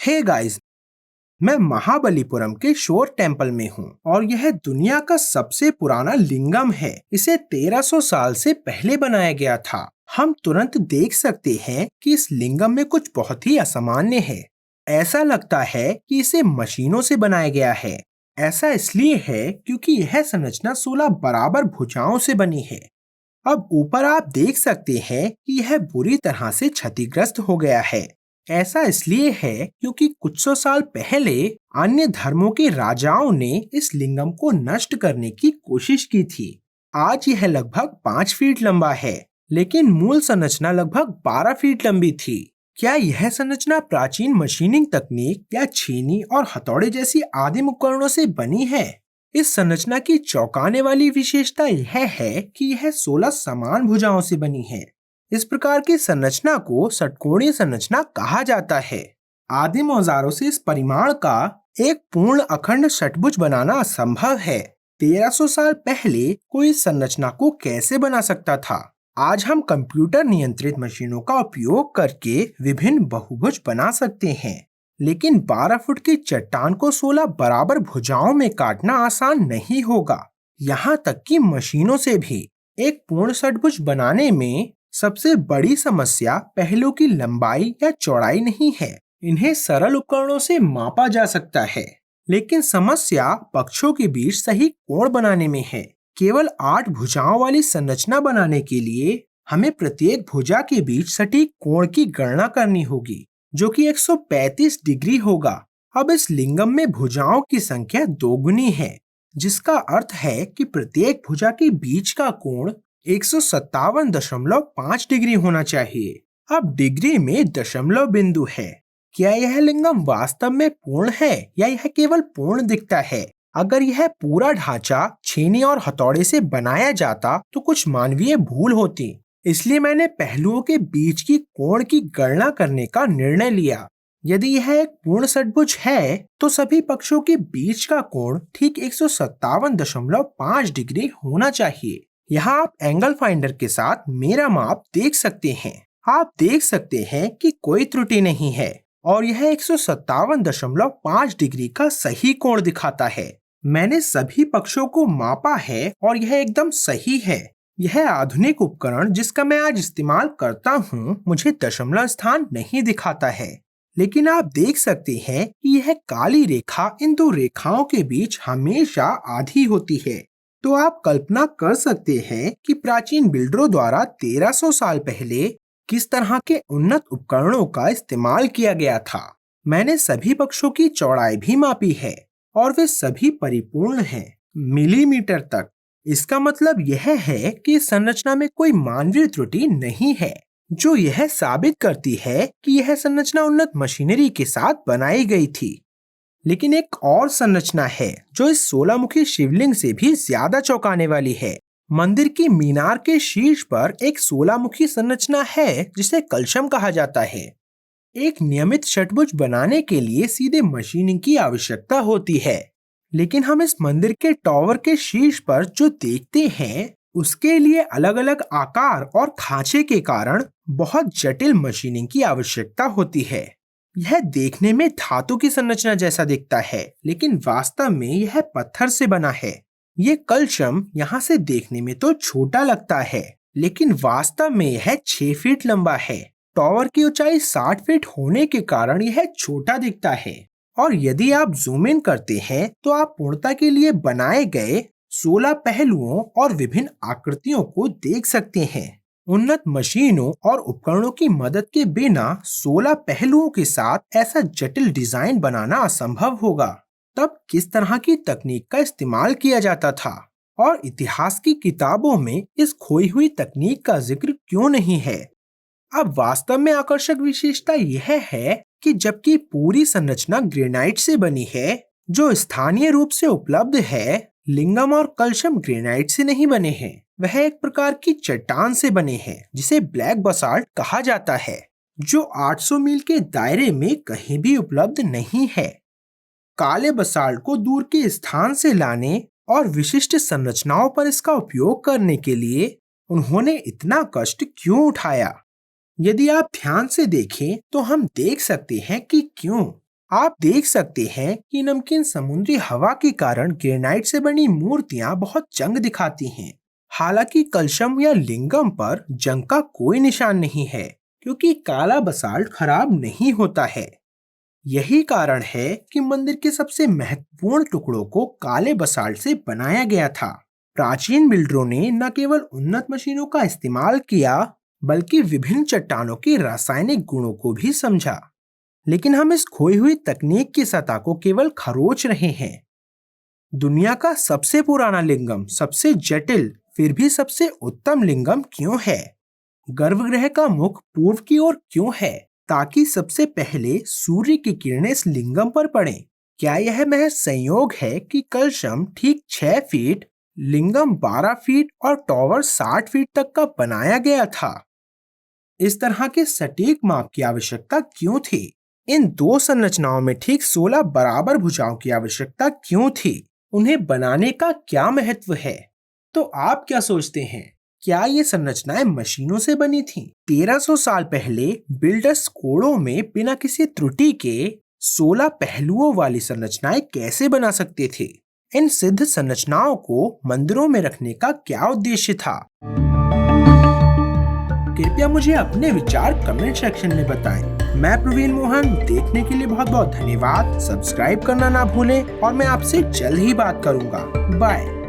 Hey guys, मैं महाबलीपुरम के शोर टेम्पल में हूँ और यह दुनिया का सबसे पुराना लिंगम है। इसे 1300 साल से पहले बनाया गया था। हम तुरंत देख सकते हैं कि इस लिंगम में कुछ बहुत ही असामान्य है। ऐसा लगता है कि इसे मशीनों से बनाया गया है। ऐसा इसलिए है क्योंकि यह संरचना 16 बराबर भुजाओं से बनी है। अब ऊपर आप देख सकते हैं कि यह बुरी तरह से क्षतिग्रस्त हो गया है। ऐसा इसलिए है क्योंकि कुछ सौ साल पहले अन्य धर्मों के राजाओं ने इस लिंगम को नष्ट करने की कोशिश की थी। आज यह लगभग 5 फीट लंबा है, लेकिन मूल संरचना लगभग 12 फीट लंबी थी। क्या यह संरचना प्राचीन मशीनिंग तकनीक या छीनी और हथौड़े जैसी आदिम उपकरणों से बनी है? इस संरचना की चौंकाने वाली विशेषता यह है कि यह 16 समान भुजाओं से बनी है। इस प्रकार की संरचना को षटकोणीय संरचना कहा जाता है। आदिम औजारों से इस परिमाण का एक पूर्ण अखंड षटभुज बनाना असंभव है। 1300 साल पहले कोई इस संरचना को कैसे बना सकता था? आज हम कंप्यूटर नियंत्रित मशीनों का उपयोग करके विभिन्न बहुभुज बना सकते हैं, लेकिन 12 फुट की चट्टान को 16 बराबर भुजाओं में काटना आसान नहीं होगा। यहाँ तक कि मशीनों से भी एक पूर्ण षटभुज बनाने में सबसे बड़ी समस्या पहलुओं की लंबाई या चौड़ाई नहीं है। इन्हें सरल उपकरणों से मापा जा सकता है, लेकिन समस्या पक्षों के बीच सही कोण बनाने में है। केवल 8 भुजाओं वाली संरचना बनाने के लिए हमें प्रत्येक भुजा के बीच सटीक कोण की गणना करनी होगी, जो कि 135 डिग्री होगा। अब इस लिंगम में भुजाओं की संख्या दोगुनी है, जिसका अर्थ है कि प्रत्येक भुजा के बीच का कोण 157.5 डिग्री होना चाहिए। अब डिग्री में दशमलव बिंदु है। क्या यह लिंगम वास्तव में पूर्ण है या यह केवल पूर्ण दिखता है? अगर यह पूरा ढांचा छेनी और हथौड़े से बनाया जाता तो कुछ मानवीय भूल होती। इसलिए मैंने पहलुओं के बीच की कोण की गणना करने का निर्णय लिया। यदि यह एक पूर्ण षटभुज है तो सभी पक्षों के बीच का कोण ठीक 157.5 डिग्री होना चाहिए। यहाँ आप एंगल फाइंडर के साथ मेरा माप देख सकते हैं। आप देख सकते हैं कि कोई त्रुटि नहीं है और यह 157.5 डिग्री का सही कोण दिखाता है। मैंने सभी पक्षों को मापा है और यह एकदम सही है। यह आधुनिक उपकरण जिसका मैं आज इस्तेमाल करता हूँ मुझे दशमलव स्थान नहीं दिखाता है, लेकिन आप देख सकते हैं कि यह काली रेखा इन दो रेखाओं के बीच हमेशा आधी होती है। तो आप कल्पना कर सकते हैं कि प्राचीन बिल्डरों द्वारा 1300 साल पहले किस तरह के उन्नत उपकरणों का इस्तेमाल किया गया था। मैंने सभी पक्षों की चौड़ाई भी मापी है और वे सभी परिपूर्ण हैं, मिलीमीटर तक। इसका मतलब यह है कि इस संरचना में कोई मानवीय त्रुटि नहीं है, जो यह साबित करती है कि यह संरचना उन्नत मशीनरी के साथ बनाई गई थी। लेकिन एक और संरचना है जो इस 16 मुखी शिवलिंग से भी ज्यादा चौंकाने वाली है। मंदिर की मीनार के शीर्ष पर एक 16 मुखी संरचना है जिसे कलशम कहा जाता है। एक नियमित षटभुज बनाने के लिए सीधे मशीनिंग की आवश्यकता होती है, लेकिन हम इस मंदिर के टॉवर के शीर्ष पर जो देखते हैं उसके लिए अलग अलग आकार और खांचे के कारण बहुत जटिल मशीनिंग की आवश्यकता होती है। यह देखने में धातु की संरचना जैसा दिखता है, लेकिन वास्तव में यह पत्थर से बना है। ये कलशम यहाँ से देखने में तो छोटा लगता है, लेकिन वास्तव में यह 6 फीट लंबा है। टॉवर की ऊंचाई 60 फीट होने के कारण यह छोटा दिखता है, और यदि आप जूम इन करते हैं तो आप पूर्णता के लिए बनाए गए 16 पहलुओं और विभिन्न आकृतियों को देख सकते हैं। उन्नत मशीनों और उपकरणों की मदद के बिना 16 पहलुओं के साथ ऐसा जटिल डिजाइन बनाना असंभव होगा। तब किस तरह की तकनीक का इस्तेमाल किया जाता था और इतिहास की किताबों में इस खोई हुई तकनीक का जिक्र क्यों नहीं है? अब वास्तव में आकर्षक विशेषता यह है कि जबकि पूरी संरचना ग्रेनाइट से बनी है, जो स्थानीय रूप से उपलब्ध है, लिंगम और कलशम ग्रेनाइट से नहीं बने हैं। वह एक प्रकार की चट्टान से बने हैं जिसे ब्लैक बसाल्ट कहा जाता है, जो 800 मील के दायरे में कहीं भी उपलब्ध नहीं है। काले बसाल्ट को दूर के स्थान से लाने और विशिष्ट संरचनाओं पर इसका उपयोग करने के लिए उन्होंने इतना कष्ट क्यों उठाया? यदि आप ध्यान से देखें तो हम देख सकते हैं कि क्यों। आप देख सकते हैं कि नमकीन समुद्री हवा के कारण ग्रेनाइट से बनी मूर्तियां बहुत जंग दिखाती हैं। हालांकि कलशम या लिंगम पर जंग का कोई निशान नहीं है, क्योंकि काला बसाल्ट खराब नहीं होता है। यही कारण है कि मंदिर के सबसे महत्वपूर्ण टुकड़ों को काले बसाल्ट से बनाया गया था। प्राचीन बिल्डरों ने न केवल उन्नत मशीनों का इस्तेमाल किया, बल्कि विभिन्न चट्टानों के रासायनिक गुणों को भी समझा। लेकिन हम इस खोई हुई तकनीक की सतह को केवल खरोच रहे हैं। दुनिया का सबसे पुराना लिंगम, सबसे जटिल फिर भी सबसे उत्तम लिंगम क्यों है? गर्भगृह का मुख पूर्व की ओर क्यों है, ताकि सबसे पहले सूर्य की किरणें इस लिंगम पर पड़ें? क्या यह महज संयोग है कि कलशम ठीक 6 फीट, लिंगम 12 फीट और टॉवर 60 फीट तक का बनाया गया था? इस तरह के सटीक माप की आवश्यकता क्यों थी? इन दो संरचनाओं में ठीक 16 बराबर भुजाओं की आवश्यकता क्यों थी? उन्हें बनाने का क्या महत्व है? तो आप क्या सोचते हैं? क्या ये संरचनाएं मशीनों से बनी थीं? 1300 साल पहले बिल्डर्स कोड़ों में बिना किसी त्रुटि के 16 पहलुओं वाली संरचनाएं कैसे बना सकते थे? इन सिद्ध संरचनाओं को मंदिरों में रखने का क्या उद्देश्य था? कृपया मुझे अपने विचार कमेंट सेक्शन में बताएं। मैं प्रवीण मोहन, देखने के लिए बहुत बहुत धन्यवाद। सब्सक्राइब करना ना भूलें और मैं आपसे जल्द ही बात करूंगा। बाय।